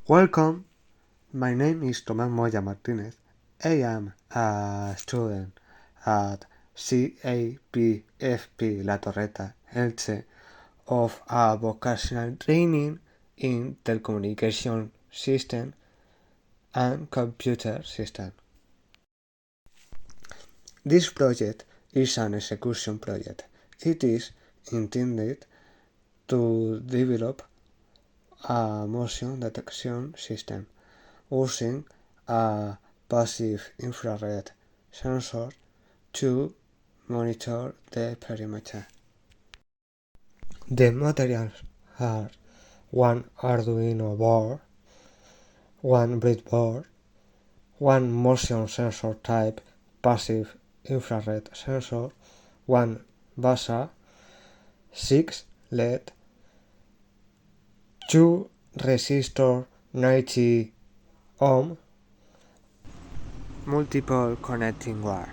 Welcome, my name is Tomás Moya Martínez. I am a student at CAPFP La Torreta, Elche, of a vocational training in telecommunication system and computer system. This project is an execution project. It is intended to develop a motion detection system using a passive infrared sensor to monitor the perimeter. The materials are one Arduino board, one breadboard, one motion sensor type passive infrared sensor, one basa, 6 LED, 2 resistor 90 ohm, multiple connecting wire.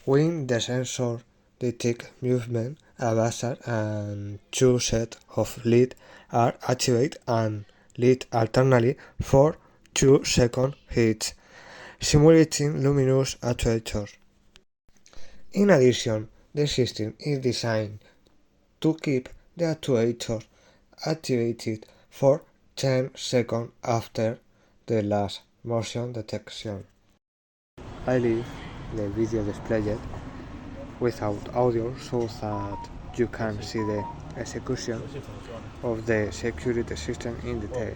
When the sensor detects movement, a buzzer and 2 sets of LED are activated and lit alternately for 2 seconds each, simulating luminous actuators. In addition, the system is designed to keep the actuator activated for 10 seconds after the last motion detection. I leave the video displayed without audio so that you can see the execution of the security system in detail.